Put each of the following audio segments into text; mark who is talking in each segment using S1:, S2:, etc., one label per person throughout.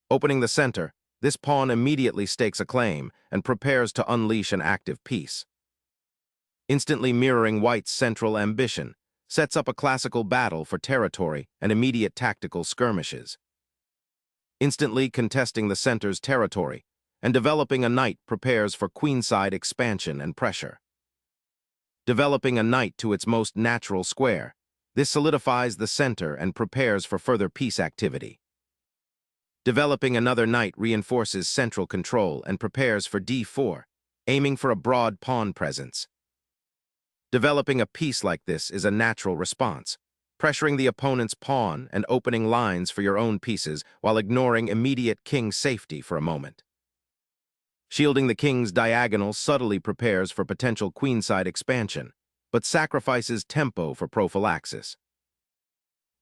S1: Opening the center, this pawn immediately stakes a claim and prepares to unleash an active piece. Instantly mirroring white's central ambition, sets up a classical battle for territory and immediate tactical skirmishes. Instantly contesting the center's territory and developing a knight prepares for queenside expansion and pressure. Developing a knight to its most natural square, this solidifies the center and prepares for further piece activity. Developing another knight reinforces central control and prepares for d4, aiming for a broad pawn presence. Developing a piece like this is a natural response, pressuring the opponent's pawn and opening lines for your own pieces while ignoring immediate king safety for a moment. Shielding the king's diagonal subtly prepares for potential queenside expansion, but sacrifices tempo for prophylaxis.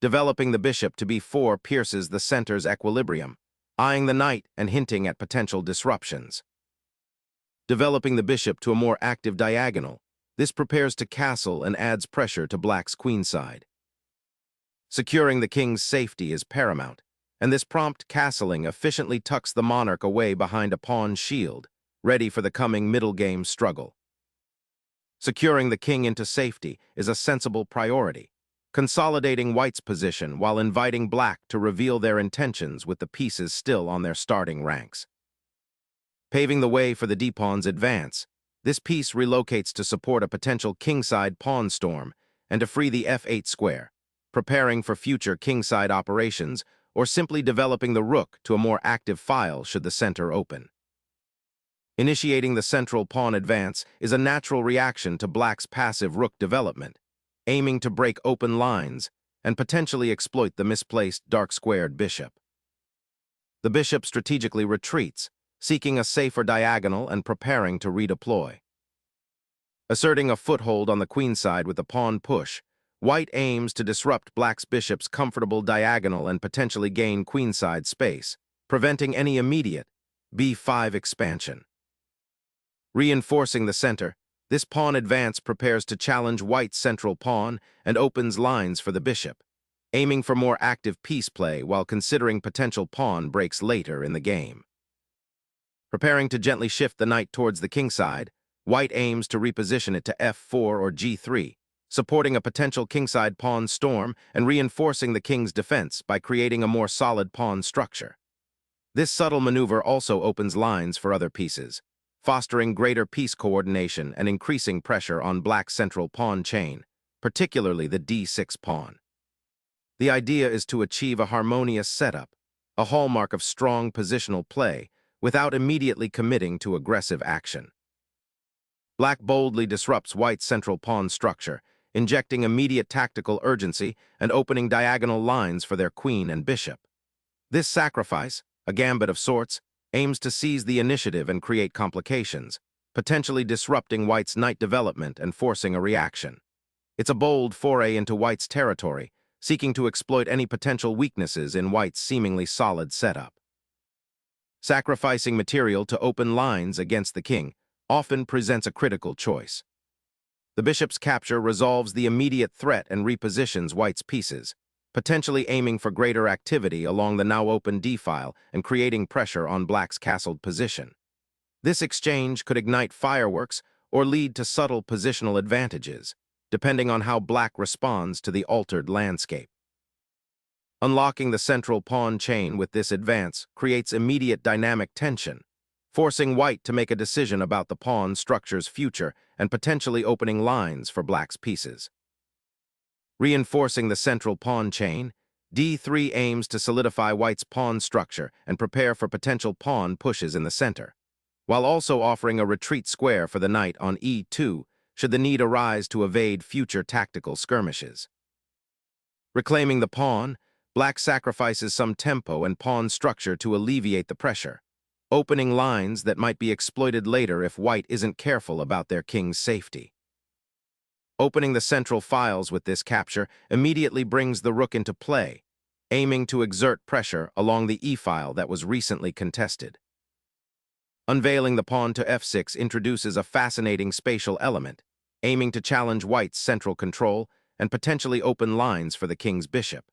S1: Developing the bishop to b4 pierces the center's equilibrium, eyeing the knight and hinting at potential disruptions. Developing the bishop to a more active diagonal, this prepares to castle and adds pressure to black's queenside. Securing the king's safety is paramount, and this prompt castling efficiently tucks the monarch away behind a pawn shield, ready for the coming middle game struggle. Securing the king into safety is a sensible priority, consolidating white's position while inviting black to reveal their intentions with the pieces still on their starting ranks. Paving the way for the d-pawn's advance, this piece relocates to support a potential kingside pawn storm and to free the f8 square, preparing for future kingside operations or simply developing the rook to a more active file should the center open. Initiating the central pawn advance is a natural reaction to black's passive rook development, aiming to break open lines and potentially exploit the misplaced dark-squared bishop. The bishop strategically retreats, seeking a safer diagonal and preparing to redeploy. Asserting a foothold on the queenside with a pawn push, white aims to disrupt black's bishop's comfortable diagonal and potentially gain queenside space, preventing any immediate b5 expansion. Reinforcing the center, this pawn advance prepares to challenge white's central pawn and opens lines for the bishop, aiming for more active piece play while considering potential pawn breaks later in the game. Preparing to gently shift the knight towards the kingside, white aims to reposition it to f4 or g3, supporting a potential kingside pawn storm and reinforcing the king's defense by creating a more solid pawn structure. This subtle maneuver also opens lines for other pieces, fostering greater piece coordination and increasing pressure on black's central pawn chain, particularly the d6 pawn. The idea is to achieve a harmonious setup, a hallmark of strong positional play, without immediately committing to aggressive action. Black boldly disrupts white's central pawn structure, injecting immediate tactical urgency and opening diagonal lines for their queen and bishop. This sacrifice, a gambit of sorts, aims to seize the initiative and create complications, potentially disrupting white's knight development and forcing a reaction. It's a bold foray into white's territory, seeking to exploit any potential weaknesses in white's seemingly solid setup. Sacrificing material to open lines against the king often presents a critical choice. The bishop's capture resolves the immediate threat and repositions white's pieces, potentially aiming for greater activity along the now open d-file and creating pressure on black's castled position. This exchange could ignite fireworks or lead to subtle positional advantages, depending on how black responds to the altered landscape. Unlocking the central pawn chain with this advance creates immediate dynamic tension, forcing white to make a decision about the pawn structure's future and potentially opening lines for black's pieces. Reinforcing the central pawn chain, d3 aims to solidify white's pawn structure and prepare for potential pawn pushes in the center, while also offering a retreat square for the knight on e2 should the need arise to evade future tactical skirmishes. Reclaiming the pawn, black sacrifices some tempo and pawn structure to alleviate the pressure, opening lines that might be exploited later if white isn't careful about their king's safety. Opening the central files with this capture immediately brings the rook into play, aiming to exert pressure along the e-file that was recently contested. Unveiling the pawn to f6 introduces a fascinating spatial element, aiming to challenge white's central control and potentially open lines for the king's bishop.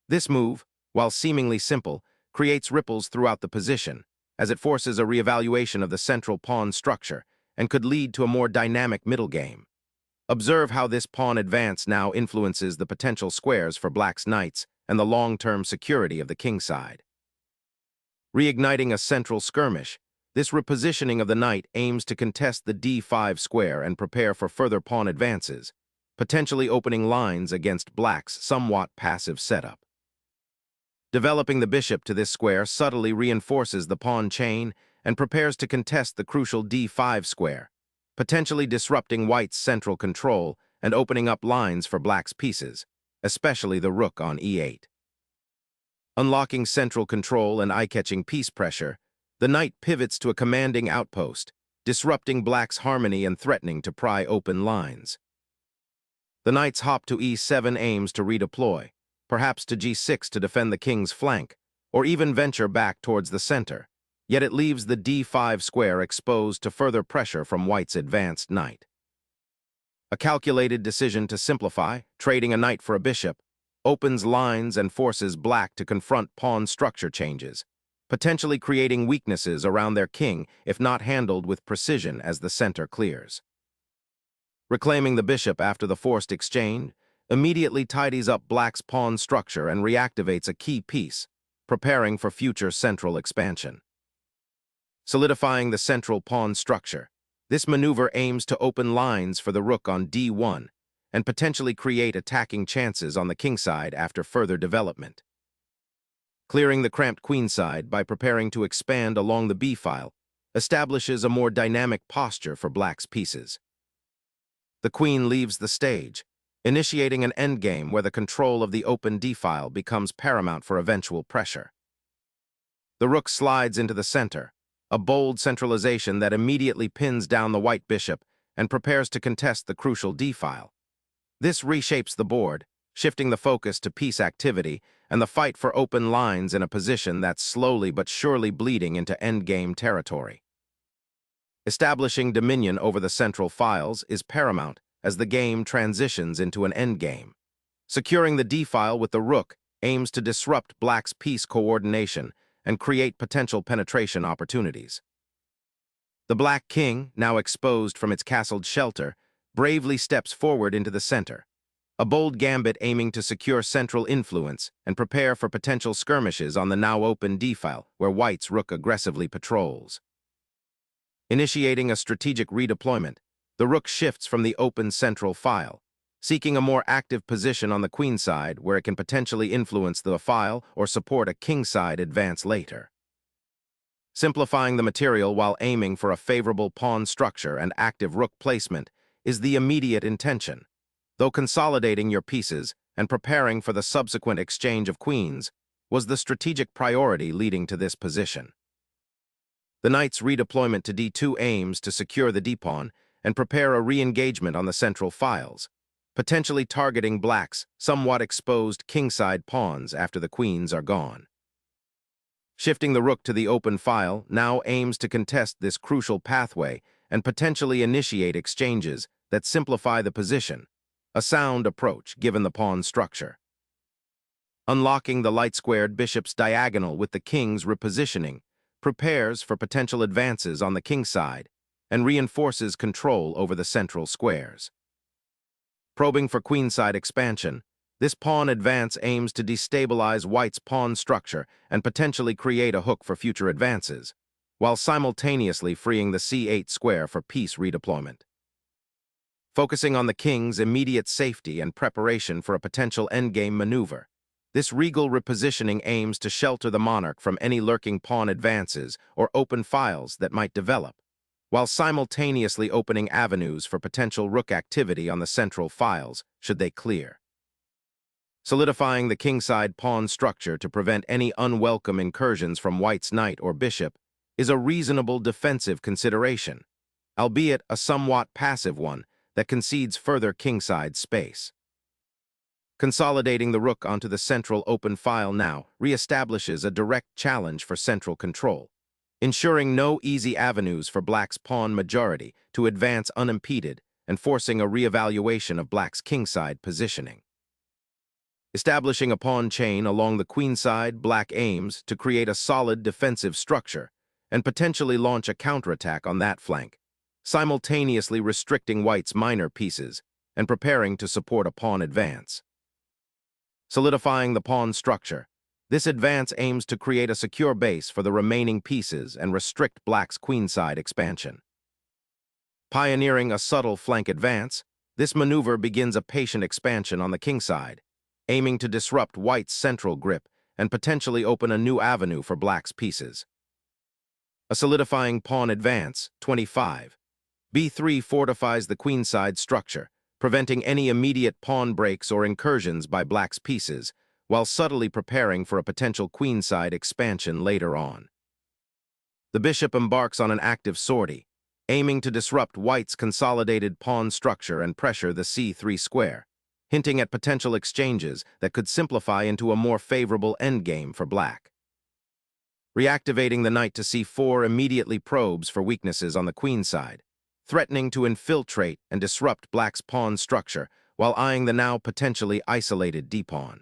S1: This move, while seemingly simple, creates ripples throughout the position, as it forces a reevaluation of the central pawn structure and could lead to a more dynamic middle game. Observe how this pawn advance now influences the potential squares for black's knights and the long-term security of the kingside. Reigniting a central skirmish, this repositioning of the knight aims to contest the d5 square and prepare for further pawn advances, potentially opening lines against black's somewhat passive setup. Developing the bishop to this square subtly reinforces the pawn chain and prepares to contest the crucial d5 square, potentially disrupting white's central control and opening up lines for black's pieces, especially the rook on e8. Unlocking central control and eye-catching piece pressure, the knight pivots to a commanding outpost, disrupting black's harmony and threatening to pry open lines. The knight's hop to e7 aims to redeploy, perhaps to g6 to defend the king's flank, or even venture back towards the center, yet it leaves the d5 square exposed to further pressure from white's advanced knight. A calculated decision to simplify, trading a knight for a bishop, opens lines and forces black to confront pawn structure changes, potentially creating weaknesses around their king if not handled with precision as the center clears. Reclaiming the bishop after the forced exchange immediately tidies up black's pawn structure and reactivates a key piece, preparing for future central expansion. Solidifying the central pawn structure, this maneuver aims to open lines for the rook on d1 and potentially create attacking chances on the kingside after further development. Clearing the cramped queenside by preparing to expand along the b-file establishes a more dynamic posture for black's pieces. The queen leaves the stage, initiating an endgame where the control of the open d-file becomes paramount for eventual pressure. The rook slides into the center, a bold centralization that immediately pins down the white bishop and prepares to contest the crucial d-file. This reshapes the board, shifting the focus to piece activity and the fight for open lines in a position that's slowly but surely bleeding into endgame territory. Establishing dominion over the central files is paramount as the game transitions into an endgame. Securing the d-file with the rook aims to disrupt black's piece coordination and create potential penetration opportunities. The black king, now exposed from its castled shelter, bravely steps forward into the center, a bold gambit aiming to secure central influence and prepare for potential skirmishes on the now open d-file where white's rook aggressively patrols. Initiating a strategic redeployment, the rook shifts from the open central file, seeking a more active position on the queenside where it can potentially influence the file or support a kingside advance later. Simplifying the material while aiming for a favorable pawn structure and active rook placement is the immediate intention, though consolidating your pieces and preparing for the subsequent exchange of queens was the strategic priority leading to this position. The knight's redeployment to d2 aims to secure the d-pawn and prepare a re-engagement on the central files, potentially targeting black's somewhat exposed kingside pawns after the queens are gone. Shifting the rook to the open file now aims to contest this crucial pathway and potentially initiate exchanges that simplify the position, a sound approach given the pawn structure. Unlocking the light-squared bishop's diagonal with the king's repositioning prepares for potential advances on the kingside and reinforces control over the central squares. Probing for queenside expansion, this pawn advance aims to destabilize white's pawn structure and potentially create a hook for future advances, while simultaneously freeing the c8 square for piece redeployment. Focusing on the king's immediate safety and preparation for a potential endgame maneuver, this regal repositioning aims to shelter the monarch from any lurking pawn advances or open files that might develop, while simultaneously opening avenues for potential rook activity on the central files should they clear. Solidifying the kingside pawn structure to prevent any unwelcome incursions from white's knight or bishop is a reasonable defensive consideration, albeit a somewhat passive one that concedes further kingside space. Consolidating the rook onto the central open file now reestablishes a direct challenge for central control, ensuring no easy avenues for black's pawn majority to advance unimpeded and forcing a reevaluation of black's kingside positioning. Establishing a pawn chain along the queenside, black aims to create a solid defensive structure and potentially launch a counterattack on that flank, simultaneously restricting white's minor pieces and preparing to support a pawn advance. Solidifying the pawn structure, this advance aims to create a secure base for the remaining pieces and restrict black's queenside expansion. Pioneering a subtle flank advance, this maneuver begins a patient expansion on the kingside, aiming to disrupt white's central grip and potentially open a new avenue for black's pieces. A solidifying pawn advance, 25. b3 fortifies the queenside structure, preventing any immediate pawn breaks or incursions by black's pieces, while subtly preparing for a potential queenside expansion later on. The bishop embarks on an active sortie, aiming to disrupt white's consolidated pawn structure and pressure the c3 square, hinting at potential exchanges that could simplify into a more favorable endgame for black. Reactivating the knight to c4 immediately probes for weaknesses on the queenside, threatening to infiltrate and disrupt black's pawn structure while eyeing the now potentially isolated d-pawn.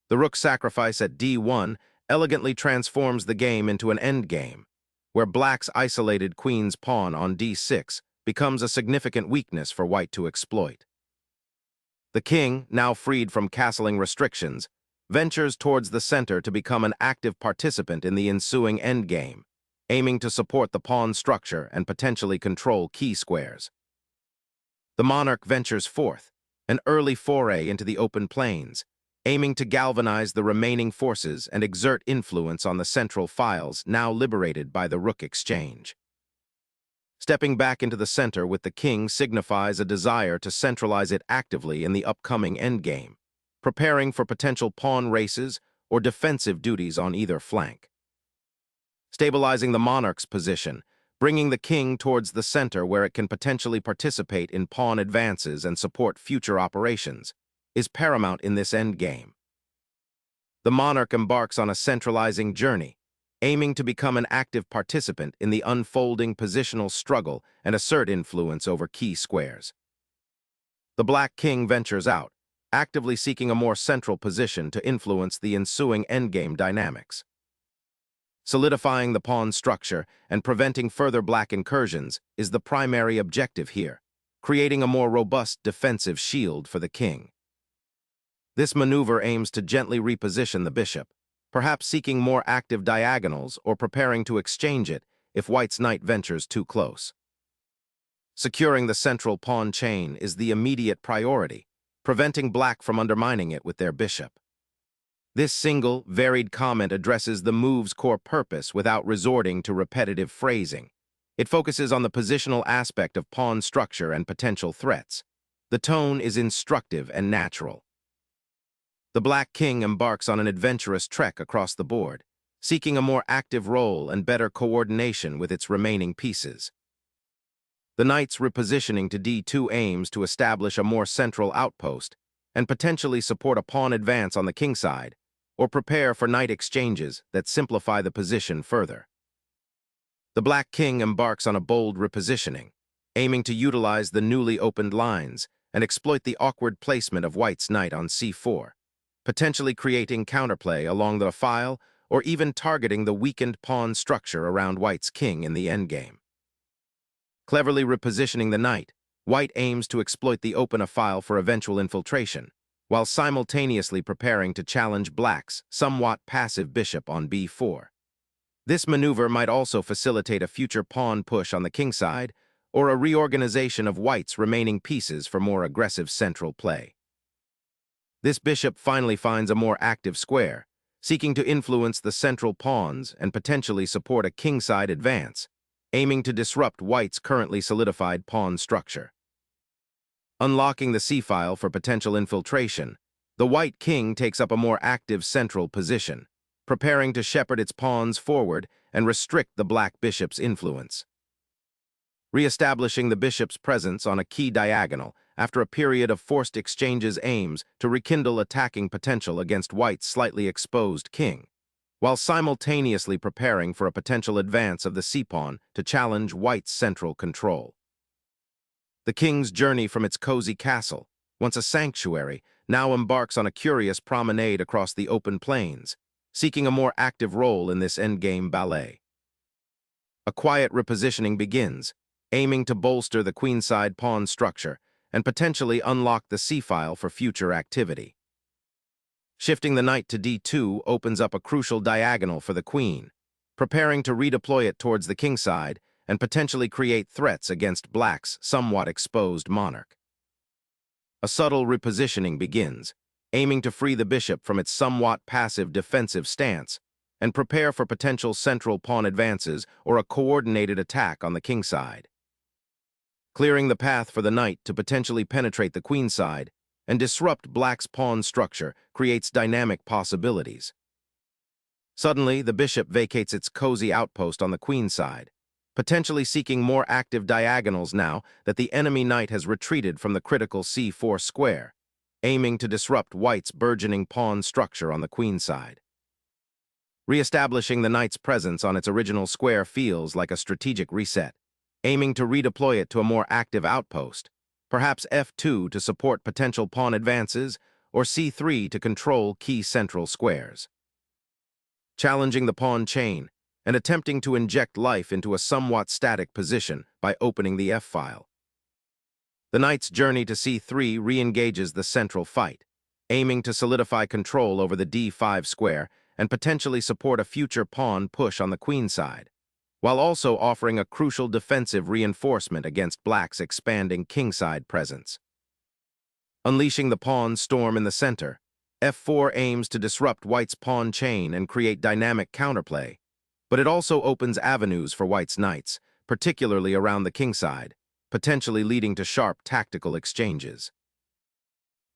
S1: The rook sacrifice at d1 elegantly transforms the game into an endgame, where black's isolated queen's pawn on d6 becomes a significant weakness for white to exploit. The king, now freed from castling restrictions, ventures towards the center to become an active participant in the ensuing endgame, aiming to support the pawn structure and potentially control key squares. The monarch ventures forth, an early foray into the open plains, aiming to galvanize the remaining forces and exert influence on the central files now liberated by the rook exchange. Stepping back into the center with the king signifies a desire to centralize it actively in the upcoming endgame, preparing for potential pawn races or defensive duties on either flank. Stabilizing the monarch's position, bringing the king towards the center where it can potentially participate in pawn advances and support future operations, is paramount in this endgame. The monarch embarks on a centralizing journey, aiming to become an active participant in the unfolding positional struggle and assert influence over key squares. The black king ventures out, actively seeking a more central position to influence the ensuing endgame dynamics. Solidifying the pawn structure and preventing further black incursions is the primary objective here, creating a more robust defensive shield for the king. This maneuver aims to gently reposition the bishop, perhaps seeking more active diagonals or preparing to exchange it if white's knight ventures too close. Securing the central pawn chain is the immediate priority, preventing black from undermining it with their bishop. This single, varied comment addresses the move's core purpose without resorting to repetitive phrasing. It focuses on the positional aspect of pawn structure and potential threats. The tone is instructive and natural. The black king embarks on an adventurous trek across the board, seeking a more active role and better coordination with its remaining pieces. The knight's repositioning to d2 aims to establish a more central outpost and potentially support a pawn advance on the kingside, or prepare for knight exchanges that simplify the position further. The black king embarks on a bold repositioning, aiming to utilize the newly opened lines and exploit the awkward placement of white's knight on c4, potentially creating counterplay along the file or even targeting the weakened pawn structure around white's king in the endgame. Cleverly repositioning the knight, white aims to exploit the open file for eventual infiltration, while simultaneously preparing to challenge black's somewhat passive bishop on b4. This maneuver might also facilitate a future pawn push on the kingside or a reorganization of white's remaining pieces for more aggressive central play. This bishop finally finds a more active square, seeking to influence the central pawns and potentially support a kingside advance, aiming to disrupt white's currently solidified pawn structure. Unlocking the c-file for potential infiltration, the white king takes up a more active central position, preparing to shepherd its pawns forward and restrict the black bishop's influence. Re-establishing the bishop's presence on a key diagonal after a period of forced exchanges aims to rekindle attacking potential against white's slightly exposed king, while simultaneously preparing for a potential advance of the c-pawn to challenge white's central control. The king's journey from its cozy castle, once a sanctuary, now embarks on a curious promenade across the open plains, seeking a more active role in this endgame ballet. A quiet repositioning begins, aiming to bolster the queenside pawn structure and potentially unlock the c-file for future activity. Shifting the knight to d2 opens up a crucial diagonal for the queen, preparing to redeploy it towards the kingside and potentially create threats against black's somewhat exposed monarch. A subtle repositioning begins, aiming to free the bishop from its somewhat passive defensive stance and prepare for potential central pawn advances or a coordinated attack on the kingside. Clearing the path for the knight to potentially penetrate the queenside and disrupt black's pawn structure creates dynamic possibilities. Suddenly, the bishop vacates its cozy outpost on the queenside, potentially seeking more active diagonals now that the enemy knight has retreated from the critical c4 square, aiming to disrupt white's burgeoning pawn structure on the queenside. Re-establishing the knight's presence on its original square feels like a strategic reset, aiming to redeploy it to a more active outpost, perhaps f2 to support potential pawn advances or c3 to control key central squares. Challenging the pawn chain and attempting to inject life into a somewhat static position by opening the f-file. The knight's journey to c3 re-engages the central fight, aiming to solidify control over the d5 square and potentially support a future pawn push on the queenside, while also offering a crucial defensive reinforcement against black's expanding kingside presence. Unleashing the pawn storm in the center, f4 aims to disrupt white's pawn chain and create dynamic counterplay, but it also opens avenues for white's knights, particularly around the kingside, potentially leading to sharp tactical exchanges.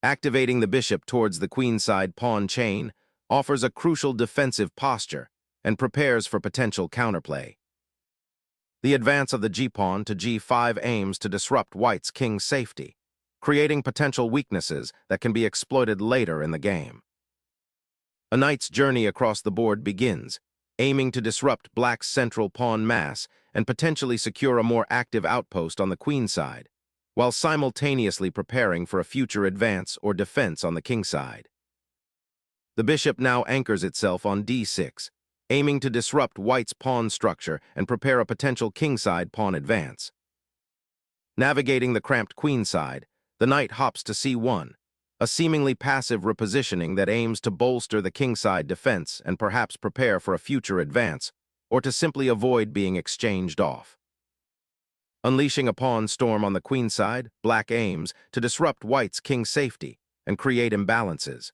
S1: Activating the bishop towards the queenside pawn chain offers a crucial defensive posture and prepares for potential counterplay. The advance of the g-pawn to g5 aims to disrupt white's king's safety, creating potential weaknesses that can be exploited later in the game. A knight's journey across the board begins, aiming to disrupt black's central pawn mass and potentially secure a more active outpost on the queenside, while simultaneously preparing for a future advance or defense on the kingside. The bishop now anchors itself on d6, aiming to disrupt white's pawn structure and prepare a potential kingside pawn advance. Navigating the cramped queenside, the knight hops to c1, a seemingly passive repositioning that aims to bolster the kingside defense and perhaps prepare for a future advance, or to simply avoid being exchanged off. Unleashing a pawn storm on the queenside, black aims to disrupt white's king safety and create imbalances.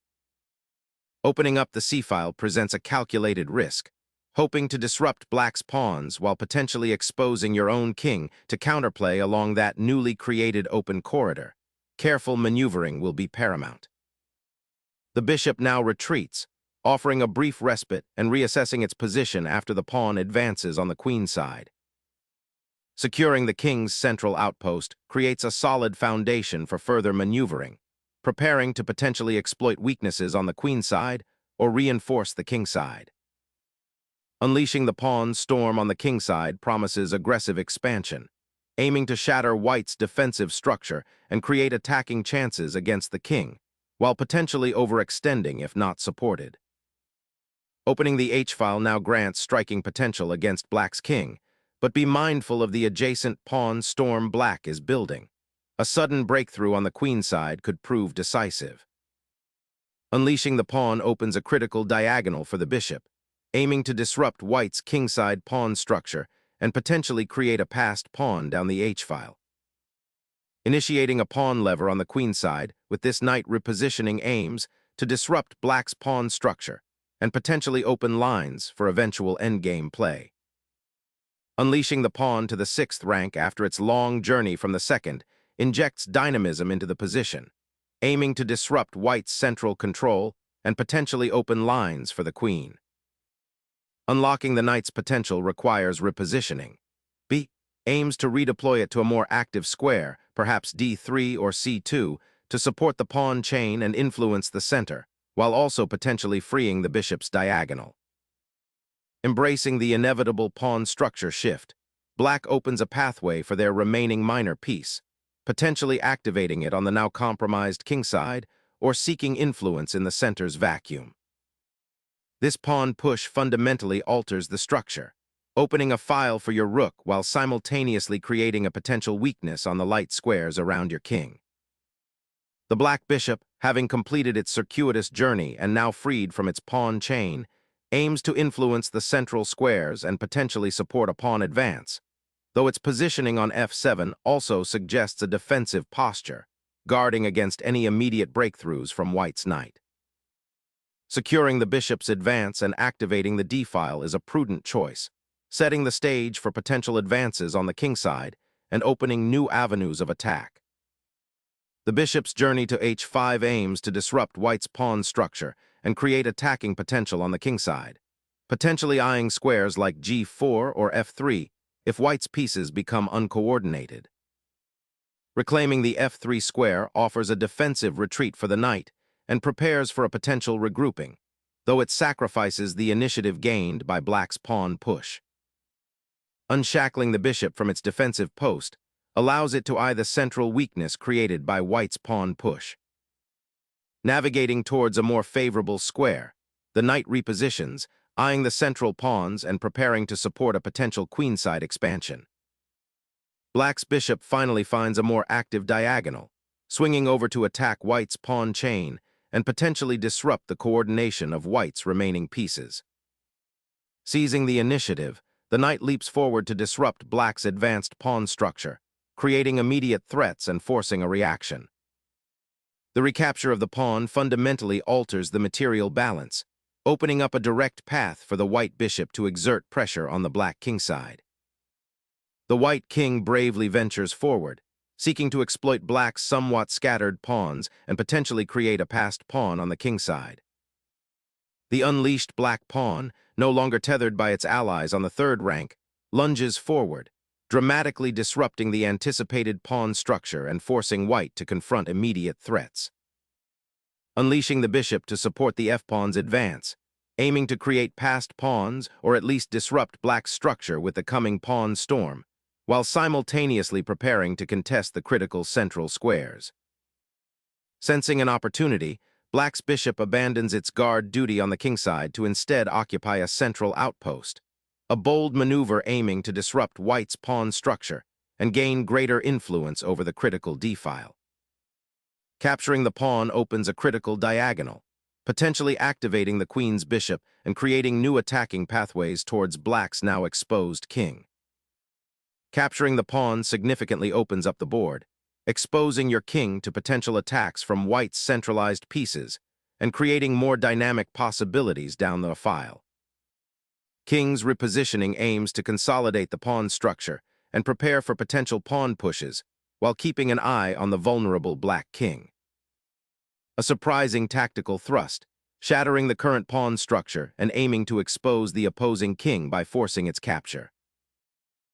S1: Opening up the c-file presents a calculated risk, hoping to disrupt black's pawns while potentially exposing your own king to counterplay along that newly created open corridor. Careful maneuvering will be paramount. The bishop now retreats, offering a brief respite and reassessing its position after the pawn advances on the queenside. Securing the king's central outpost creates a solid foundation for further maneuvering, preparing to potentially exploit weaknesses on the queenside or reinforce the kingside. Unleashing the pawn storm on the kingside promises aggressive expansion, aiming to shatter white's defensive structure and create attacking chances against the king, while potentially overextending if not supported. Opening the h-file now grants striking potential against black's king, but be mindful of the adjacent pawn storm black is building. A sudden breakthrough on the queenside could prove decisive. Unleashing the pawn opens a critical diagonal for the bishop, aiming to disrupt white's kingside pawn structure and potentially create a passed pawn down the h-file. Initiating a pawn lever on the queenside, with this knight repositioning aims to disrupt black's pawn structure and potentially open lines for eventual endgame play. Unleashing the pawn to the 6th rank after its long journey from the 2nd injects dynamism into the position, aiming to disrupt white's central control and potentially open lines for the queen. Unlocking the knight's potential requires repositioning. B aims to redeploy it to a more active square, perhaps d3 or c2, to support the pawn chain and influence the center, while also potentially freeing the bishop's diagonal. Embracing the inevitable pawn structure shift, black opens a pathway for their remaining minor piece, potentially activating it on the now compromised kingside or seeking influence in the center's vacuum. This pawn push fundamentally alters the structure, opening a file for your rook while simultaneously creating a potential weakness on the light squares around your king. The black bishop, having completed its circuitous journey and now freed from its pawn chain, aims to influence the central squares and potentially support a pawn advance, though its positioning on f7 also suggests a defensive posture, guarding against any immediate breakthroughs from white's knight. Securing the bishop's advance and activating the d-file is a prudent choice, setting the stage for potential advances on the kingside and opening new avenues of attack. The bishop's journey to h5 aims to disrupt white's pawn structure and create attacking potential on the kingside, potentially eyeing squares like g4 or f3 if white's pieces become uncoordinated. Reclaiming the f3 square offers a defensive retreat for the knight and prepares for a potential regrouping, though it sacrifices the initiative gained by black's pawn push. Unshackling the bishop from its defensive post allows it to eye the central weakness created by white's pawn push. Navigating towards a more favorable square, the knight repositions, eyeing the central pawns and preparing to support a potential queenside expansion. Black's bishop finally finds a more active diagonal, swinging over to attack white's pawn chain and potentially disrupt the coordination of white's remaining pieces. Seizing the initiative, the knight leaps forward to disrupt black's advanced pawn structure, creating immediate threats and forcing a reaction. The recapture of the pawn fundamentally alters the material balance, opening up a direct path for the white bishop to exert pressure on the black kingside. The white king bravely ventures forward, seeking to exploit black's somewhat scattered pawns and potentially create a passed pawn on the kingside. The unleashed black pawn, no longer tethered by its allies on the third rank, lunges forward, dramatically disrupting the anticipated pawn structure and forcing white to confront immediate threats. Unleashing the bishop to support the f-pawn's advance, aiming to create passed pawns or at least disrupt black's structure with the coming pawn storm, while simultaneously preparing to contest the critical central squares. Sensing an opportunity, black's bishop abandons its guard duty on the kingside to instead occupy a central outpost, a bold maneuver aiming to disrupt white's pawn structure and gain greater influence over the critical d-file. Capturing the pawn opens a critical diagonal, potentially activating the queen's bishop and creating new attacking pathways towards black's now exposed king. Capturing the pawn significantly opens up the board, exposing your king to potential attacks from white's centralized pieces and creating more dynamic possibilities down the file. King's repositioning aims to consolidate the pawn structure and prepare for potential pawn pushes while keeping an eye on the vulnerable black king. A surprising tactical thrust, shattering the current pawn structure and aiming to expose the opposing king by forcing its capture.